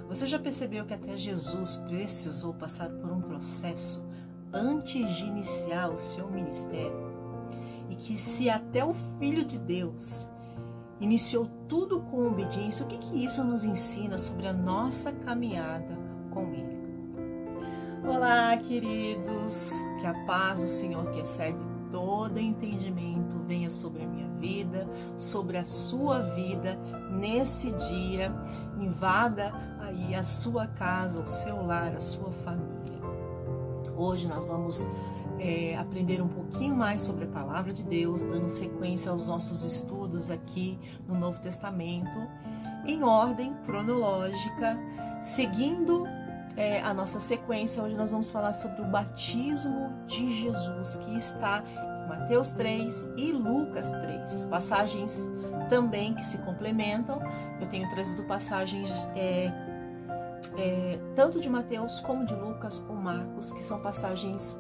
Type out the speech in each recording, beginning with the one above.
Você já percebeu que até Jesus precisou passar por um processo antes de iniciar o seu ministério? E que se até o Filho de Deus iniciou tudo com obediência, o que isso nos ensina sobre a nossa caminhada com Ele? Olá, queridos! Que a paz do Senhor, que excede todo entendimento, venha sobre a minha vida, sobre a sua vida, nesse dia. Invada aí a sua casa, o seu lar, a sua família. Hoje nós vamos aprender um pouquinho mais sobre a Palavra de Deus, dando sequência aos nossos estudos aqui no Novo Testamento, em ordem cronológica, seguindo a nossa sequência. Hoje nós vamos falar sobre o batismo de Jesus, que está em Mateus 3 e Lucas 3, passagens também que se complementam. Eu tenho trazido passagens tanto de Mateus como de Lucas ou Marcos, que são passagens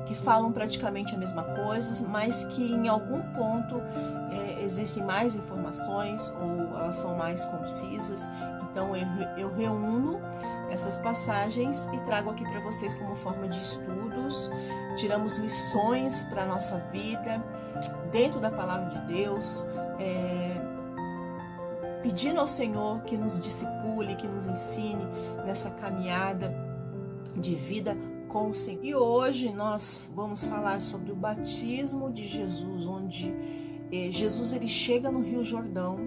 que falam praticamente a mesma coisa, mas que em algum ponto existem mais informações ou elas são mais concisas. Então eu reúno essas passagens e trago aqui para vocês como forma de estudos. Tiramos lições para a nossa vida dentro da Palavra de Deus, pedindo ao Senhor que nos discipule, que nos ensine nessa caminhada de vida com o Senhor. E hoje nós vamos falar sobre o batismo de Jesus, onde Jesus ele chega no Rio Jordão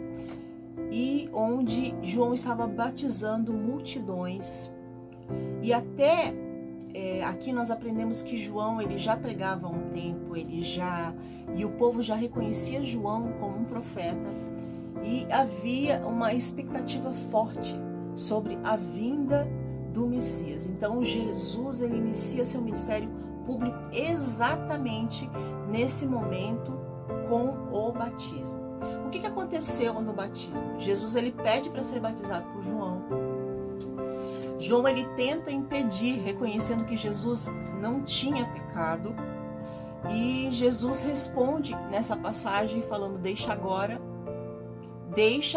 e onde João estava batizando multidões. E até aqui nós aprendemos que João ele já pregava há um tempo, e o povo já reconhecia João como um profeta, e havia uma expectativa forte sobre a vinda do Messias. Então Jesus ele inicia seu ministério público exatamente nesse momento com o batismo. O que aconteceu no batismo? Jesus ele pede para ser batizado por João. João ele tenta impedir, reconhecendo que Jesus não tinha pecado, e Jesus responde nessa passagem falando: deixa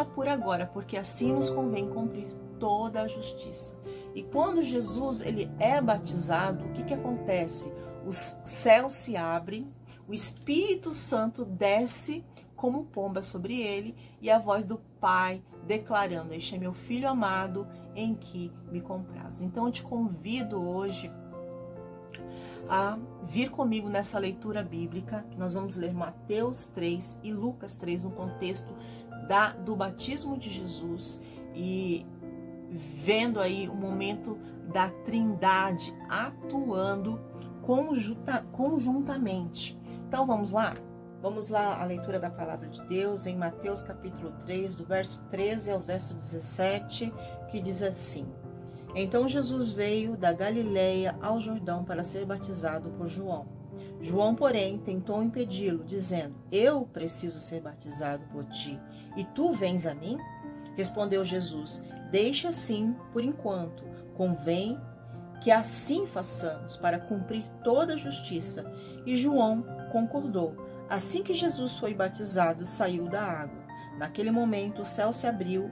por agora, porque assim nos convém cumprir toda a justiça. E quando Jesus ele é batizado, o que acontece? Os céus se abrem, o Espírito Santo desce como pomba sobre ele, e a voz do Pai declarando: este é meu Filho amado, em que me comprazo. Então eu te convido hoje a vir comigo nessa leitura bíblica, que nós vamos ler Mateus 3 e Lucas 3 no contexto do batismo de Jesus, e vendo aí o momento da Trindade atuando conjuntamente. Então vamos lá? Vamos lá a leitura da Palavra de Deus em Mateus capítulo 3, do verso 13 ao verso 17, que diz assim: Então Jesus veio da Galileia ao Jordão para ser batizado por João. João, porém, tentou impedi-lo, dizendo: Eu preciso ser batizado por ti, e tu vens a mim? Respondeu Jesus: Deixa assim por enquanto, convém que assim façamos, para cumprir toda a justiça. E João concordou. Assim que Jesus foi batizado, saiu da água. Naquele momento o céu se abriu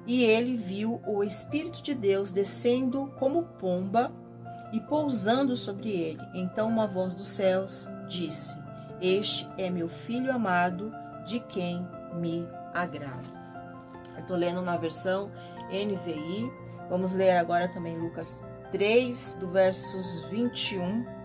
e ele viu o Espírito de Deus descendo como pomba e pousando sobre ele. Então uma voz dos céus disse: Este é meu Filho amado, de quem me agrado. Eu estou lendo na versão NVI. Vamos ler agora também Lucas 3, do versos 21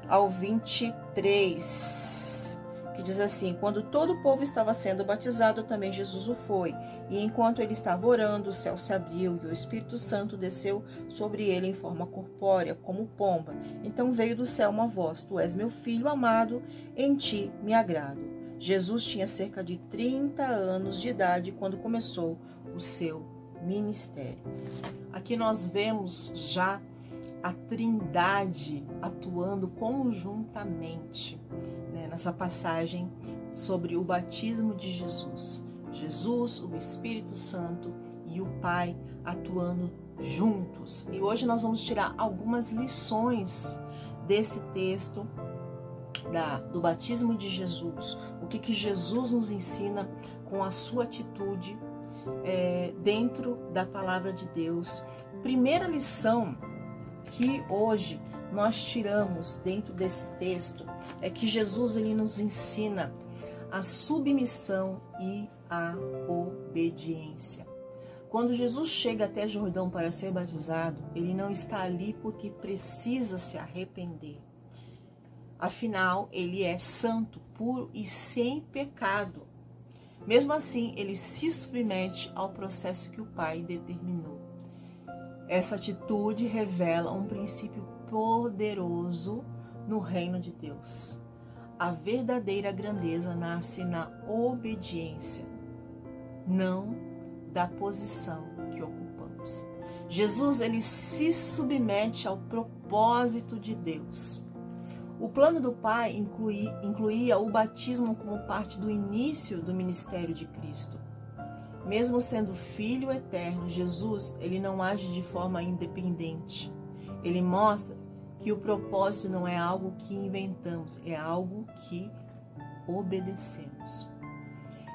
ao 23, que diz assim: Quando todo o povo estava sendo batizado, também Jesus o foi. E enquanto ele estava orando, o céu se abriu e o Espírito Santo desceu sobre ele em forma corpórea, como pomba. Então veio do céu uma voz: Tu és meu Filho amado, em ti me agrado. Jesus tinha cerca de 30 anos de idade quando começou o seu ministério. Aqui nós vemos já a Trindade atuando conjuntamente, nessa passagem sobre o batismo de Jesus. Jesus, o Espírito Santo e o Pai atuando juntos. E hoje nós vamos tirar algumas lições desse texto do batismo de Jesus. O que Jesus nos ensina com a sua atitude dentro da palavra de Deus. Primeira lição que hoje nós tiramos dentro desse texto é que Jesus ele nos ensina a submissão e a obediência. Quando Jesus chega até Jordão para ser batizado, ele não está ali porque precisa se arrepender. Afinal, ele é santo, puro e sem pecado. Mesmo assim, ele se submete ao processo que o Pai determinou. Essa atitude revela um princípio poderoso no reino de Deus. A verdadeira grandeza nasce na obediência, não da posição que ocupamos. Jesus, ele se submete ao propósito de Deus. O plano do Pai incluía o batismo como parte do início do ministério de Cristo. Mesmo sendo Filho eterno, Jesus, ele não age de forma independente. Ele mostra que o propósito não é algo que inventamos, é algo que obedecemos.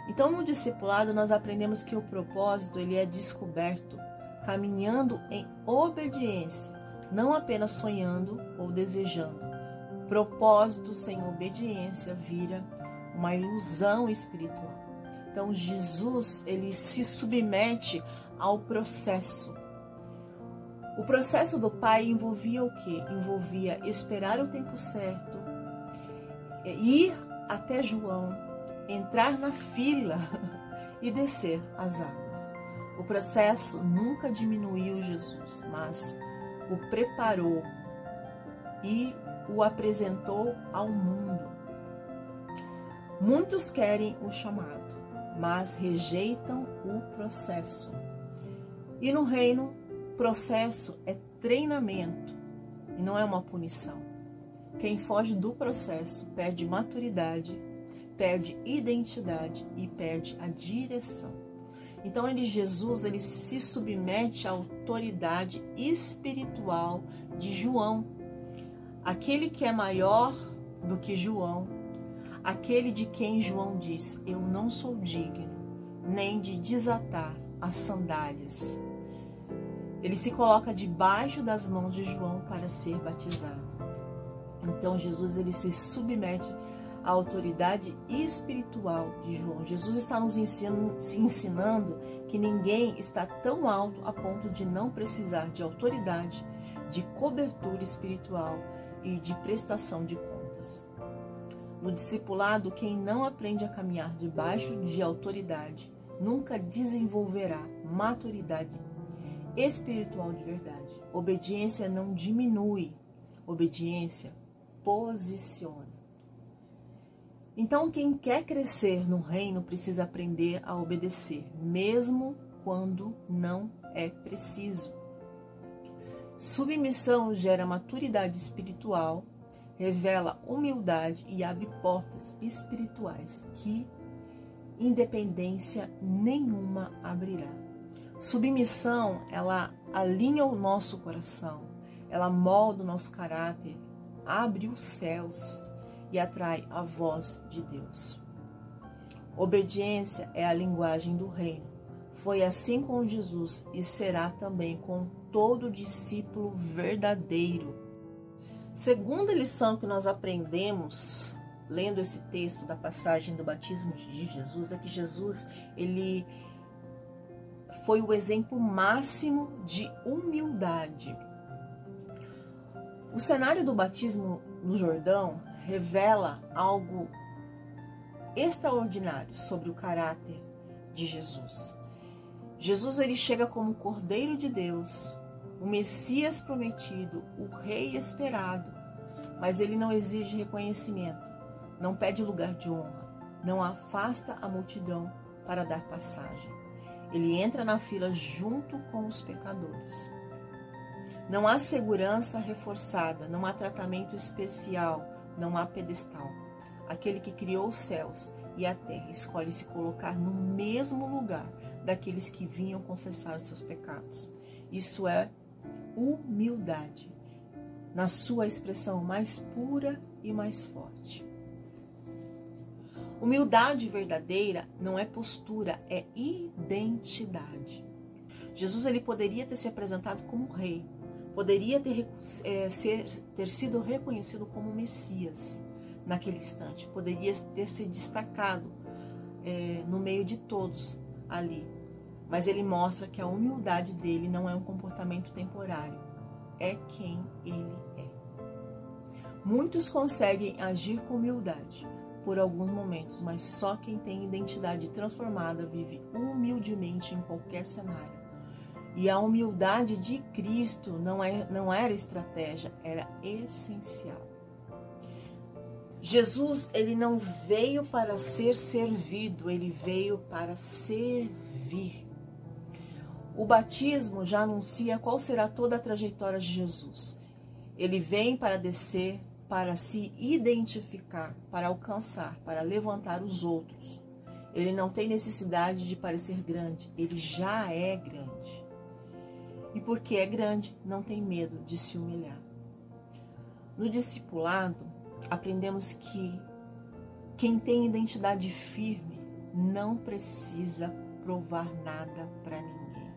Então, no discipulado, nós aprendemos que o propósito ele é descoberto caminhando em obediência, não apenas sonhando ou desejando. Propósito sem obediência vira uma ilusão espiritual. Então, Jesus, ele se submete ao processo. O processo do Pai envolvia o quê? Envolvia esperar o tempo certo, ir até João, entrar na fila e descer as águas. O processo nunca diminuiu Jesus, mas o preparou e o apresentou ao mundo. Muitos querem o chamado, mas rejeitam o processo. E no reino, processo é treinamento e não é uma punição. Quem foge do processo perde maturidade, perde identidade e perde a direção. Então, Jesus ele se submete à autoridade espiritual de João, aquele que é maior do que João, aquele de quem João diz: eu não sou digno nem de desatar as sandálias. Ele se coloca debaixo das mãos de João para ser batizado. Então Jesus ele se submete à autoridade espiritual de João. Jesus está nos ensinando que ninguém está tão alto a ponto de não precisar de autoridade, de cobertura espiritual e de prestação de contas. No discipulado, quem não aprende a caminhar debaixo de autoridade nunca desenvolverá maturidade espiritual de verdade. Obediência não diminui, obediência posiciona. Então, quem quer crescer no reino precisa aprender a obedecer, mesmo quando não é preciso. Submissão gera maturidade espiritual, revela humildade e abre portas espirituais que independência nenhuma abrirá. Submissão, ela alinha o nosso coração, ela molda o nosso caráter, abre os céus e atrai a voz de Deus. Obediência é a linguagem do reino. Foi assim com Jesus e será também com todo discípulo verdadeiro. Segunda lição que nós aprendemos lendo esse texto da passagem do batismo de Jesus é que Jesus, ele foi o exemplo máximo de humildade. O cenário do batismo no Jordão revela algo extraordinário sobre o caráter de Jesus. Jesus ele chega como Cordeiro de Deus, o Messias prometido, o Rei esperado, mas ele não exige reconhecimento, não pede lugar de honra, não afasta a multidão para dar passagem. Ele entra na fila junto com os pecadores. Não há segurança reforçada, não há tratamento especial, não há pedestal. Aquele que criou os céus e a terra escolhe se colocar no mesmo lugar daqueles que vinham confessar os seus pecados. Isso é humildade, na sua expressão mais pura e mais forte. Humildade verdadeira não é postura, é identidade. Jesus ele poderia ter se apresentado como rei, poderia ter sido reconhecido como Messias naquele instante, poderia ter se destacado no meio de todos ali. Mas ele mostra que a humildade dele não é um comportamento temporário, é quem ele é. Muitos conseguem agir com humildade por alguns momentos, mas só quem tem identidade transformada vive humildemente em qualquer cenário. E a humildade de Cristo não era estratégia, era essencial. Jesus, ele não veio para ser servido, ele veio para servir. O batismo já anuncia qual será toda a trajetória de Jesus. Ele vem para descer, para se identificar, para alcançar, para levantar os outros. Ele não tem necessidade de parecer grande, ele já é grande. E porque é grande, não tem medo de se humilhar. No discipulado, aprendemos que quem tem identidade firme não precisa provar nada para ninguém.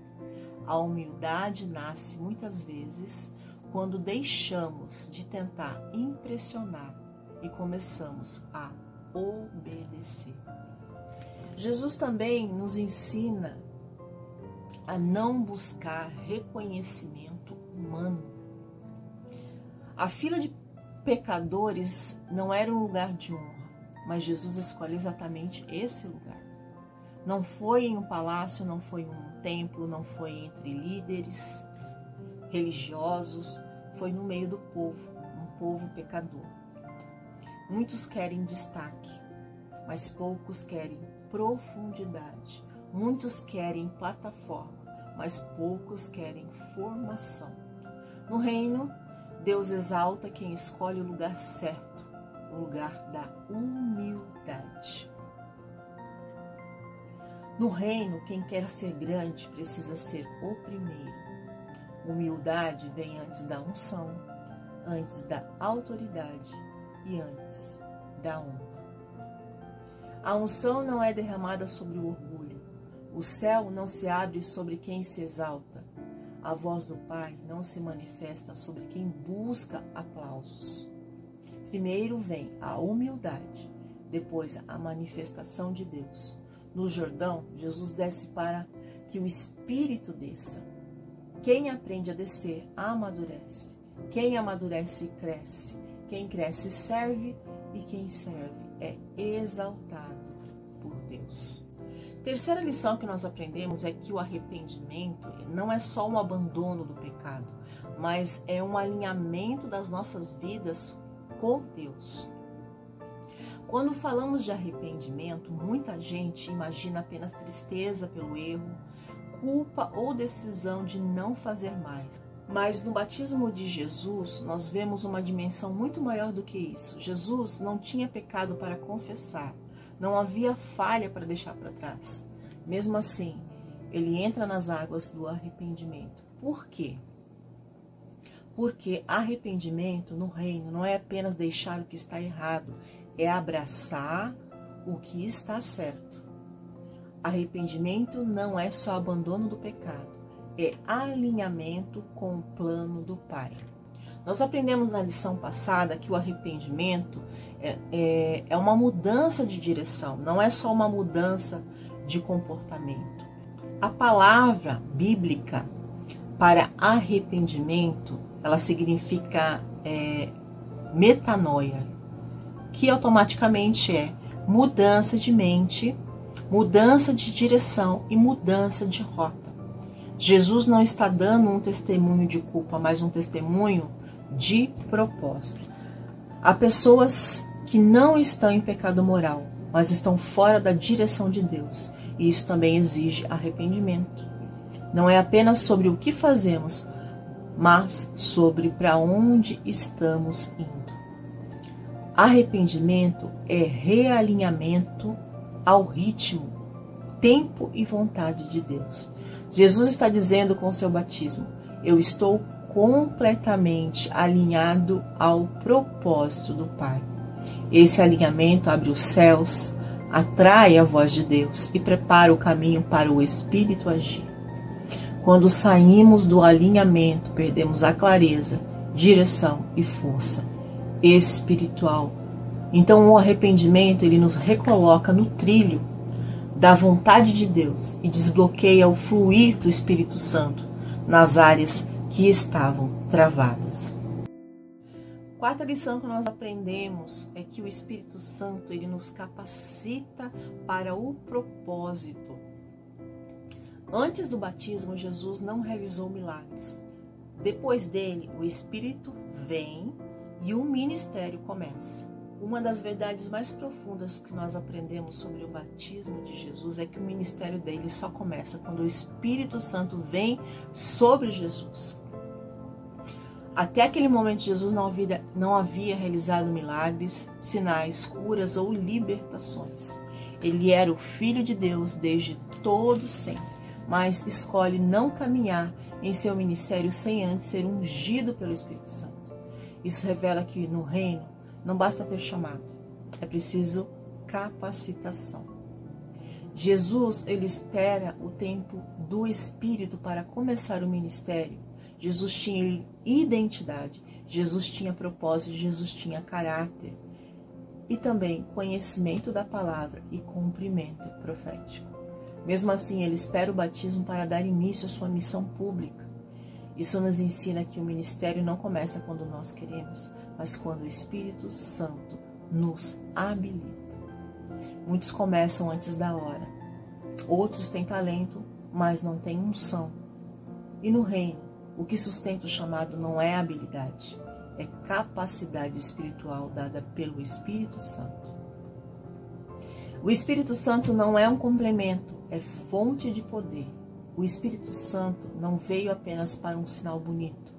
A humildade nasce muitas vezes quando deixamos de tentar impressionar e começamos a obedecer. Jesus também nos ensina a não buscar reconhecimento humano. A fila de pecadores não era um lugar de honra, mas Jesus escolhe exatamente esse lugar. Não foi em um palácio, não foi em um templo, não foi entre líderes religiosos, foi no meio do povo, um povo pecador. Muitos querem destaque, mas poucos querem profundidade. Muitos querem plataforma, mas poucos querem formação. No reino, Deus exalta quem escolhe o lugar certo, o lugar da humildade. No reino, quem quer ser grande precisa ser o primeiro. Humildade vem antes da unção, antes da autoridade e antes da honra. A unção não é derramada sobre o orgulho. O céu não se abre sobre quem se exalta. A voz do Pai não se manifesta sobre quem busca aplausos. Primeiro vem a humildade, depois a manifestação de Deus. No Jordão, Jesus desce para que o Espírito desça. Quem aprende a descer, amadurece. Quem amadurece, cresce. Quem cresce, serve. E quem serve é exaltado por Deus. Terceira lição que nós aprendemos é que o arrependimento não é só um abandono do pecado, mas é um alinhamento das nossas vidas com Deus. Quando falamos de arrependimento, muita gente imagina apenas tristeza pelo erro, culpa ou decisão de não fazer mais. Mas no batismo de Jesus, nós vemos uma dimensão muito maior do que isso. Jesus não tinha pecado para confessar, não havia falha para deixar para trás. Mesmo assim, ele entra nas águas do arrependimento. Por quê? Porque arrependimento no reino não é apenas deixar o que está errado, é abraçar o que está certo. Arrependimento não é só abandono do pecado, é alinhamento com o plano do Pai. Nós aprendemos na lição passada que o arrependimento é uma mudança de direção, não é só uma mudança de comportamento. A palavra bíblica para arrependimento, ela significa metanoia, que automaticamente é mudança de mente, mudança de direção e mudança de rota. Jesus não está dando um testemunho de culpa, mas um testemunho de propósito. Há pessoas que não estão em pecado moral, mas estão fora da direção de Deus. E isso também exige arrependimento. Não é apenas sobre o que fazemos, mas sobre para onde estamos indo. Arrependimento é realinhamento ao ritmo, tempo e vontade de Deus. Jesus está dizendo com o seu batismo: eu estou completamente alinhado ao propósito do Pai. Esse alinhamento abre os céus, atrai a voz de Deus e prepara o caminho para o Espírito agir. Quando saímos do alinhamento, perdemos a clareza, direção e força espiritual. Então o arrependimento, ele nos recoloca no trilho da vontade de Deus e desbloqueia o fluir do Espírito Santo nas áreas que estavam travadas. Quarta lição que nós aprendemos é que o Espírito Santo, ele nos capacita para o propósito. Antes do batismo, Jesus não realizou milagres. Depois dele, o Espírito vem e o ministério começa. Uma das verdades mais profundas que nós aprendemos sobre o batismo de Jesus é que o ministério dele só começa quando o Espírito Santo vem sobre Jesus. Até aquele momento, Jesus não havia realizado milagres, sinais, curas ou libertações. Ele era o Filho de Deus desde todo sempre, mas escolhe não caminhar em seu ministério sem antes ser ungido pelo Espírito Santo. Isso revela que no reino não basta ter chamado, é preciso capacitação. Jesus, ele espera o tempo do Espírito para começar o ministério. Jesus tinha identidade, Jesus tinha propósito, Jesus tinha caráter e também conhecimento da palavra e cumprimento profético. Mesmo assim, ele espera o batismo para dar início à sua missão pública. Isso nos ensina que o ministério não começa quando nós queremos, mas quando o Espírito Santo nos habilita. Muitos começam antes da hora, outros têm talento, mas não têm unção. E no reino, o que sustenta o chamado não é habilidade, é capacidade espiritual dada pelo Espírito Santo. O Espírito Santo não é um complemento, é fonte de poder. O Espírito Santo não veio apenas para um sinal bonito,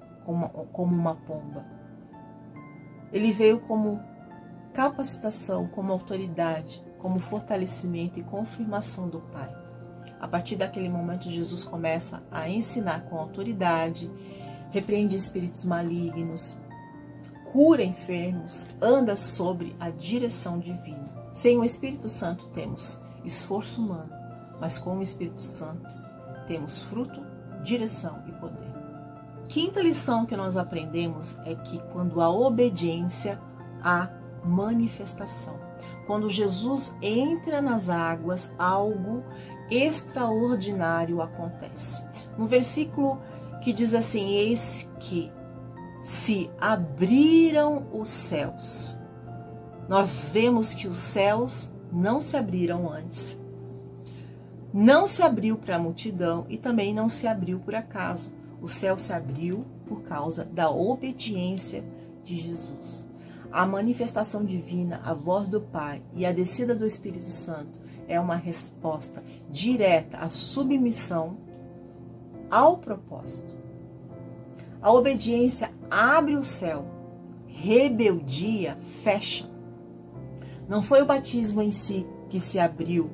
como uma pomba. Ele veio como capacitação, como autoridade, como fortalecimento e confirmação do Pai. A partir daquele momento, Jesus começa a ensinar com autoridade, repreende espíritos malignos, cura enfermos, anda sobre a direção divina. Sem o Espírito Santo temos esforço humano, mas com o Espírito Santo temos fruto, direção e poder. Quinta lição que nós aprendemos é que quando há obediência, há manifestação. Quando Jesus entra nas águas, algo extraordinário acontece. No versículo que diz assim: eis que se abriram os céus. Nós vemos que os céus não se abriram antes. Não se abriu para a multidão e também não se abriu por acaso. O céu se abriu por causa da obediência de Jesus. A manifestação divina, a voz do Pai e a descida do Espírito Santo é uma resposta direta à submissão ao propósito. A obediência abre o céu, rebeldia fecha. Não foi o batismo em si que se abriu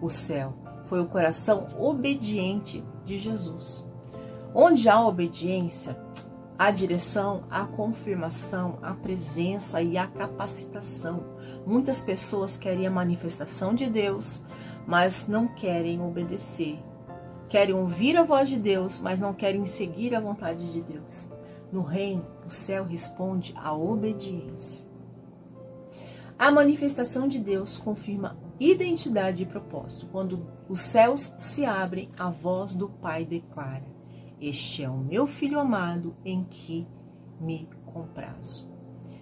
o céu, foi o coração obediente de Jesus. Onde há obediência, há direção, há confirmação, a presença e a capacitação. Muitas pessoas querem a manifestação de Deus, mas não querem obedecer. Querem ouvir a voz de Deus, mas não querem seguir a vontade de Deus. No reino, o céu responde à obediência. A manifestação de Deus confirma identidade e propósito. Quando os céus se abrem, a voz do Pai declara: este é o meu Filho amado em que me comprazo.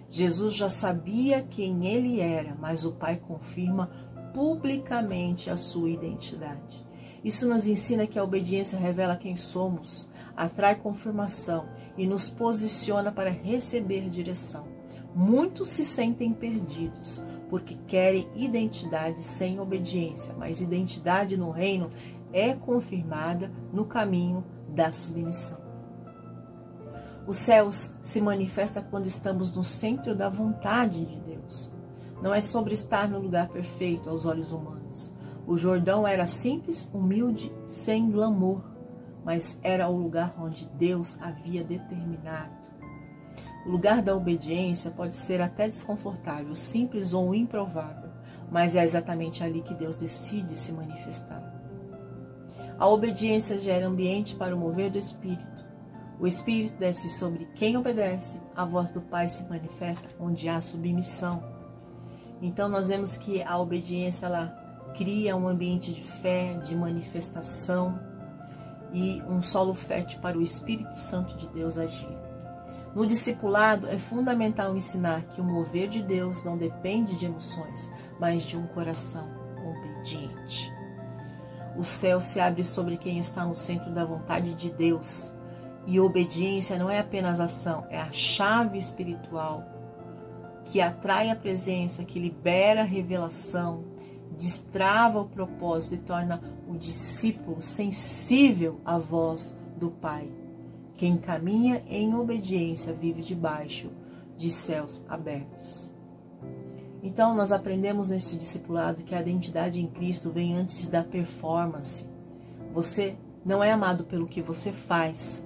Jesus já sabia quem ele era, mas o Pai confirma publicamente a sua identidade. Isso nos ensina que a obediência revela quem somos, atrai confirmação e nos posiciona para receber direção. Muitos se sentem perdidos porque querem identidade sem obediência, mas identidade no reino é confirmada no caminho da submissão. Os céus se manifestam quando estamos no centro da vontade de Deus. Não é sobre estar no lugar perfeito aos olhos humanos. O Jordão era simples, humilde, sem glamour, mas era o lugar onde Deus havia determinado. O lugar da obediência pode ser até desconfortável, simples ou improvável, mas é exatamente ali que Deus decide se manifestar. A obediência gera ambiente para o mover do Espírito. O Espírito desce sobre quem obedece, a voz do Pai se manifesta onde há submissão. Então nós vemos que a obediência ela cria um ambiente de fé, de manifestação e um solo fértil para o Espírito Santo de Deus agir. No discipulado é fundamental ensinar que o mover de Deus não depende de emoções, mas de um coração obediente. O céu se abre sobre quem está no centro da vontade de Deus. E obediência não é apenas ação, é a chave espiritual que atrai a presença, que libera a revelação, destrava o propósito e torna o discípulo sensível à voz do Pai. Quem caminha em obediência vive debaixo de céus abertos. Então, nós aprendemos neste discipulado que a identidade em Cristo vem antes da performance. Você não é amado pelo que você faz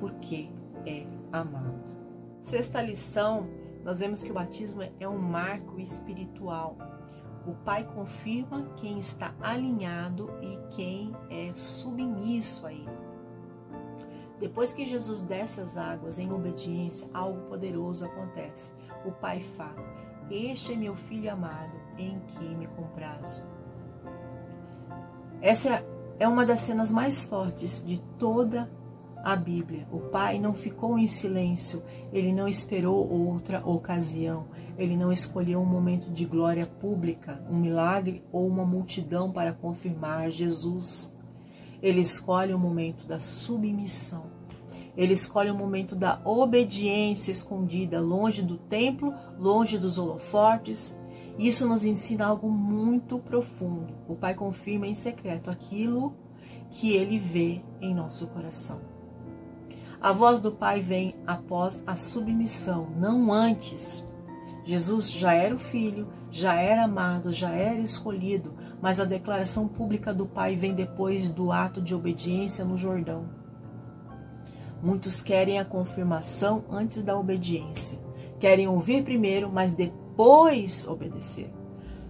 porque é amado. Sexta lição, nós vemos que o batismo é um marco espiritual. O Pai confirma quem está alinhado e quem é submisso a Ele. Depois que Jesus desce as águas em obediência, algo poderoso acontece. O Pai fala: "Este é meu Filho amado, em que me comprazo." Essa é uma das cenas mais fortes de toda a Bíblia. O Pai não ficou em silêncio, Ele não esperou outra ocasião, Ele não escolheu um momento de glória pública, um milagre ou uma multidão para confirmar Jesus. Ele escolhe o momento da submissão. Ele escolhe o momento da obediência escondida, longe do templo, longe dos holofotes. Isso nos ensina algo muito profundo. O Pai confirma em secreto aquilo que Ele vê em nosso coração. A voz do Pai vem após a submissão, não antes. Jesus já era o Filho, já era amado, já era escolhido, mas a declaração pública do Pai vem depois do ato de obediência no Jordão. Muitos querem a confirmação antes da obediência. Querem ouvir primeiro, mas depois obedecer.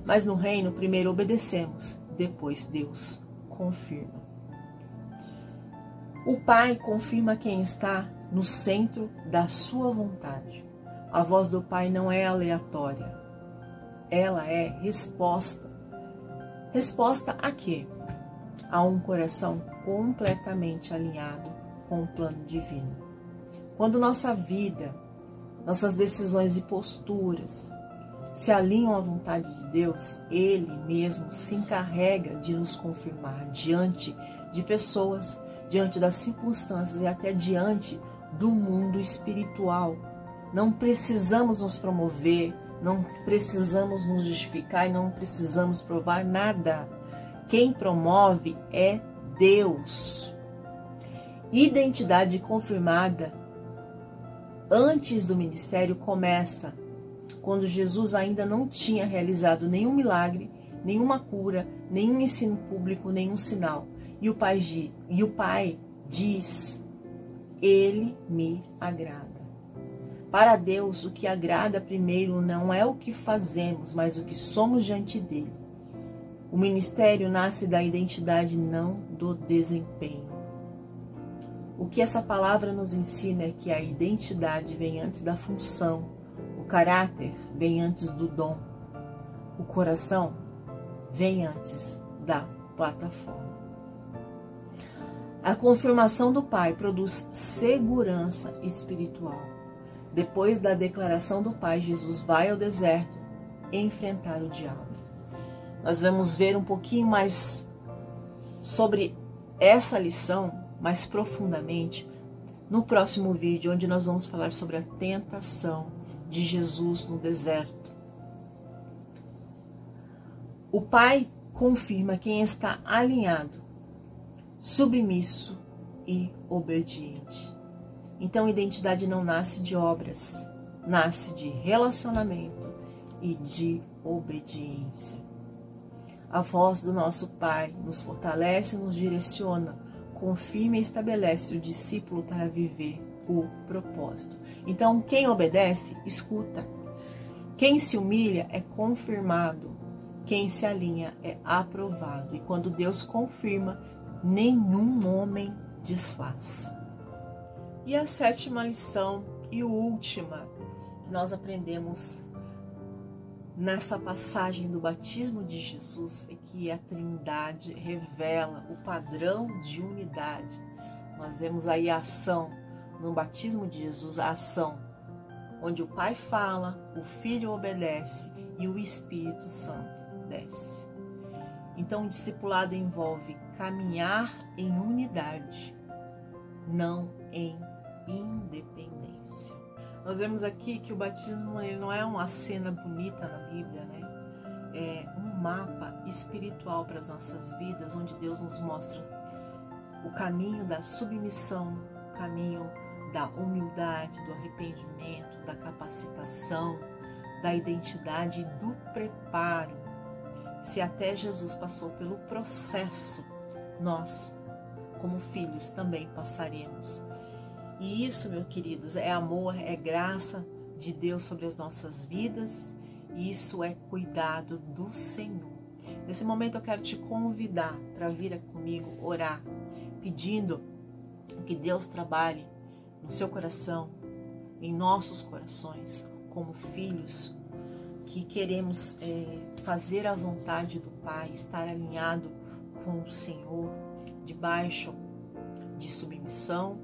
Mas no reino, primeiro obedecemos, depois Deus confirma. O Pai confirma quem está no centro da sua vontade. A voz do Pai não é aleatória. Ela é resposta. Resposta a quê? A um coração completamente alinhado com o plano divino. Quando nossa vida, nossas decisões e posturas se alinham à vontade de Deus, Ele mesmo se encarrega de nos confirmar diante de pessoas, diante das circunstâncias e até diante do mundo espiritual. Não precisamos nos promover, não precisamos nos justificar e não precisamos provar nada. Quem promove é Deus. Identidade confirmada antes do ministério começa quando Jesus ainda não tinha realizado nenhum milagre, nenhuma cura, nenhum ensino público, nenhum sinal. E o Pai diz: Ele me agrada. Para Deus, o que agrada primeiro não é o que fazemos, mas o que somos diante dele. O ministério nasce da identidade, não do desempenho. O que essa palavra nos ensina é que a identidade vem antes da função, o caráter vem antes do dom, o coração vem antes da plataforma. A confirmação do Pai produz segurança espiritual. Depois da declaração do Pai, Jesus vai ao deserto enfrentar o diabo. Nós vamos ver um pouquinho mais sobre essa lição, mais profundamente, no próximo vídeo, onde nós vamos falar sobre a tentação de Jesus no deserto. O Pai confirma quem está alinhado, submisso e obediente. Então, identidade não nasce de obras, nasce de relacionamento e de obediência. A voz do nosso Pai nos fortalece e nos direciona, confirma e estabelece o discípulo para viver o propósito. Então, quem obedece, escuta. Quem se humilha é confirmado, quem se alinha é aprovado. E quando Deus confirma, nenhum homem desfaz. E a 7ª lição e última que nós aprendemos nessa passagem do batismo de Jesus é que a Trindade revela o padrão de unidade. Nós vemos aí a ação no batismo de Jesus, a ação onde o Pai fala, o Filho obedece e o Espírito Santo desce. Então o discipulado envolve caminhar em unidade, não em independência. Nós vemos aqui que o batismo ele não é uma cena bonita na Bíblia, né? É um mapa espiritual para as nossas vidas, onde Deus nos mostra o caminho da submissão, o caminho da humildade, do arrependimento, da capacitação, da identidade e do preparo. Se até Jesus passou pelo processo, nós, como filhos, também passaremos. E isso, meus queridos, é amor, é graça de Deus sobre as nossas vidas, e isso é cuidado do Senhor. Nesse momento eu quero te convidar para vir comigo orar, pedindo que Deus trabalhe no seu coração, em nossos corações, como filhos que queremos fazer a vontade do Pai, estar alinhado com o Senhor, debaixo de submissão,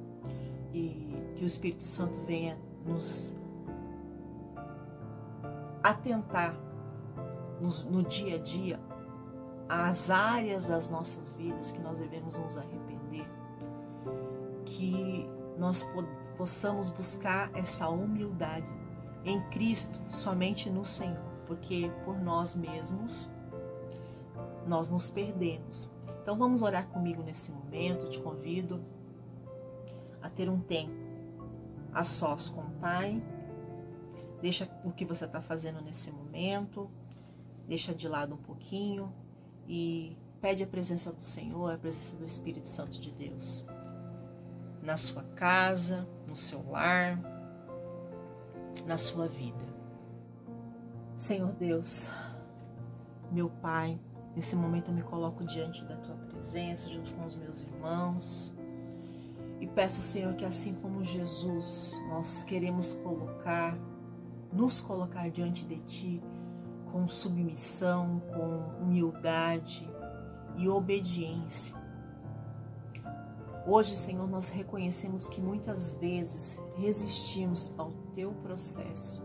e que o Espírito Santo venha nos atentar no dia a dia às áreas das nossas vidas que nós devemos nos arrepender, que nós possamos buscar essa humildade em Cristo, somente no Senhor, porque por nós mesmos nós nos perdemos. Então vamos orar comigo nesse momento. Eu te convido a ter um tempo a sós com o Pai. Deixa o que você está fazendo nesse momento, deixa de lado um pouquinho e pede a presença do Senhor, a presença do Espírito Santo de Deus na sua casa, no seu lar, na sua vida. Senhor Deus, meu Pai, nesse momento eu me coloco diante da Tua presença, junto com os meus irmãos, e peço, Senhor, que assim como Jesus, nós queremos nos colocar diante de Ti com submissão, com humildade e obediência. Hoje, Senhor, nós reconhecemos que muitas vezes resistimos ao Teu processo.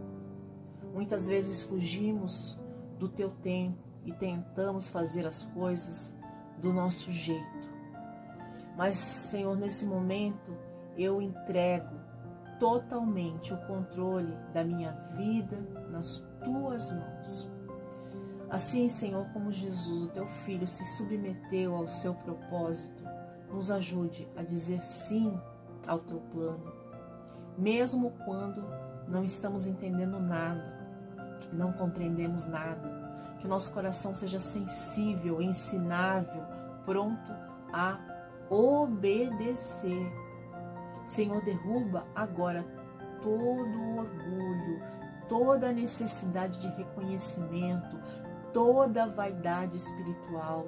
Muitas vezes fugimos do Teu tempo e tentamos fazer as coisas do nosso jeito. Mas, Senhor, nesse momento eu entrego totalmente o controle da minha vida nas Tuas mãos. Assim, Senhor, como Jesus, o Teu Filho, se submeteu ao seu propósito, nos ajude a dizer sim ao Teu plano, mesmo quando não estamos entendendo nada, não compreendemos nada. Que o nosso coração seja sensível, ensinável, pronto a obedecer. Senhor, derruba agora todo o orgulho, toda a necessidade de reconhecimento, toda a vaidade espiritual.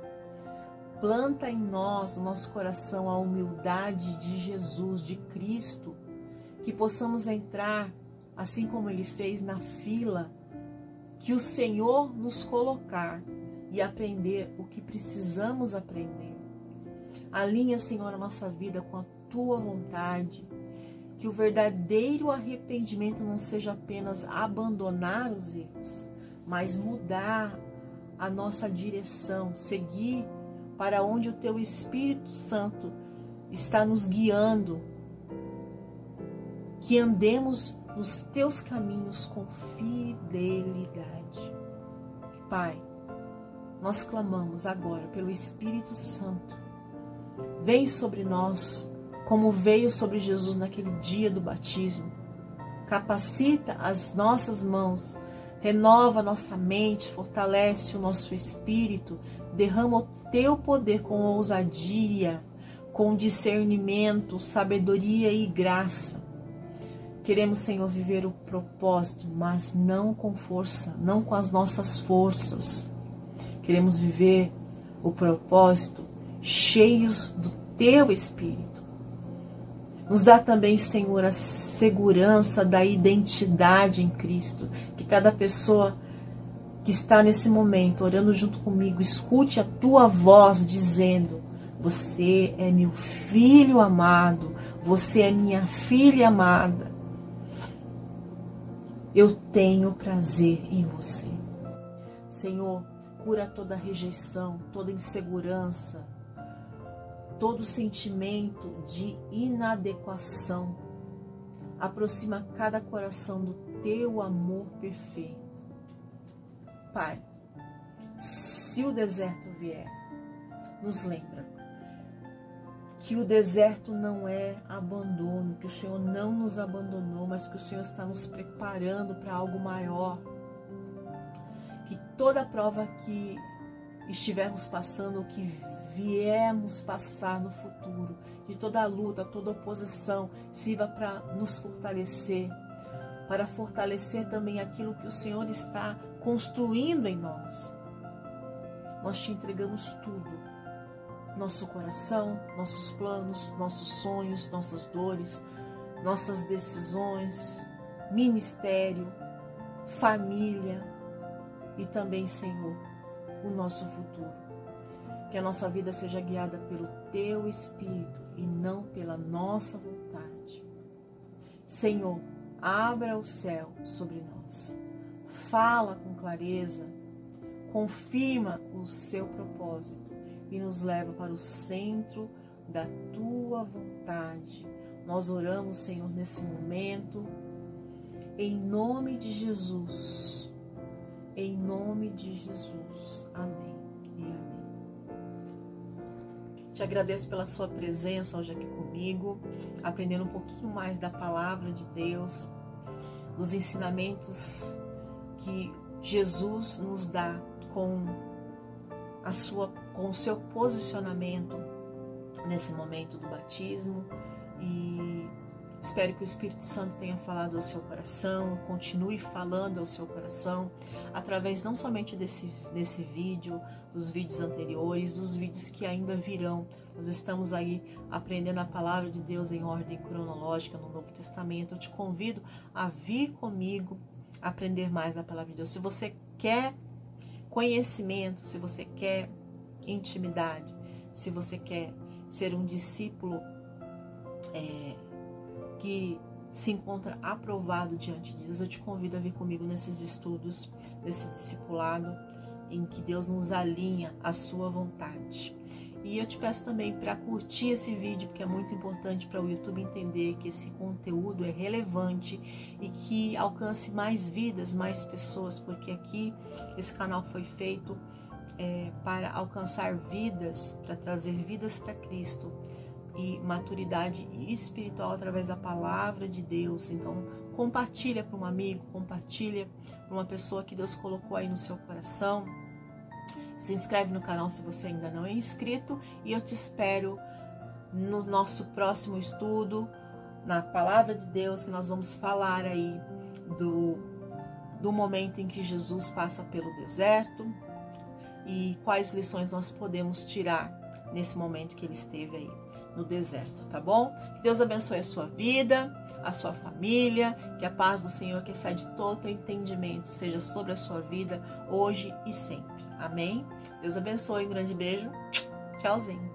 Planta em nós, no nosso coração, a humildade de Jesus, de Cristo, que possamos entrar, assim como Ele fez, na fila que o Senhor nos colocar e aprender o que precisamos aprender. Alinha, Senhor, a nossa vida com a Tua vontade, que o verdadeiro arrependimento não seja apenas abandonar os erros, mas mudar a nossa direção, seguir para onde o Teu Espírito Santo está nos guiando, que andemos nos Teus caminhos com fidelidade. Pai, nós clamamos agora pelo Espírito Santo. Vem sobre nós, como veio sobre Jesus naquele dia do batismo. Capacita as nossas mãos, renova nossa mente, fortalece o nosso espírito, derrama o Teu poder com ousadia, com discernimento, sabedoria e graça. Queremos, Senhor, viver o propósito, mas não com força, não com as nossas forças. Queremos viver o propósito cheios do Teu Espírito. Nos dá também, Senhor, a segurança da identidade em Cristo. Que cada pessoa que está nesse momento orando junto comigo, escute a Tua voz dizendo: você é meu filho amado, você é minha filha amada. Eu tenho prazer em você. Senhor, cura toda rejeição, toda insegurança, todo sentimento de inadequação. Aproxima cada coração do Teu amor perfeito. Pai, se o deserto vier, nos lembra que o deserto não é abandono, que o Senhor não nos abandonou, mas que o Senhor está nos preparando para algo maior. Que toda prova que estivermos passando, que viemos passar no futuro, que toda luta, toda oposição sirva para nos fortalecer, para fortalecer também aquilo que o Senhor está construindo em nós. Nós te entregamos tudo. Nosso coração, nossos planos, nossos sonhos, nossas dores, nossas decisões, ministério, família e também, Senhor, o nosso futuro. Que a nossa vida seja guiada pelo Teu Espírito e não pela nossa vontade. Senhor, abra o céu sobre nós. Fala com clareza, confirma o Seu propósito e nos leva para o centro da Tua vontade. Nós oramos, Senhor, nesse momento, em nome de Jesus. Em nome de Jesus. Amém e amém. Te agradeço pela sua presença hoje aqui comigo, aprendendo um pouquinho mais da palavra de Deus, dos ensinamentos que Jesus nos dá com o seu posicionamento nesse momento do batismo, e espero que o Espírito Santo tenha falado ao seu coração, continue falando ao seu coração, através não somente desse vídeo, dos vídeos anteriores, dos vídeos que ainda virão. Nós estamos aí aprendendo a palavra de Deus em ordem cronológica no Novo Testamento. Eu te convido a vir comigo aprender mais a palavra de Deus. Se você quer conhecimento, se você quer intimidade, se você quer ser um discípulo que se encontra aprovado diante de Deus, eu te convido a vir comigo nesses estudos, nesse discipulado em que Deus nos alinha à sua vontade. E eu te peço também para curtir esse vídeo, porque é muito importante para o YouTube entender que esse conteúdo é relevante e que alcance mais vidas, mais pessoas, porque aqui esse canal foi feito para alcançar vidas, para trazer vidas para Cristo e maturidade espiritual através da palavra de Deus. Então, compartilha para um amigo, compartilha para uma pessoa que Deus colocou aí no seu coração. Se inscreve no canal se você ainda não é inscrito, e eu te espero no nosso próximo estudo, na palavra de Deus, que nós vamos falar aí do momento em que Jesus passa pelo deserto e quais lições nós podemos tirar nesse momento que ele esteve aí no deserto, tá bom? Que Deus abençoe a sua vida, a sua família, que a paz do Senhor, que excede todo o entendimento, seja sobre a sua vida hoje e sempre. Amém? Deus abençoe, um grande beijo. Tchauzinho.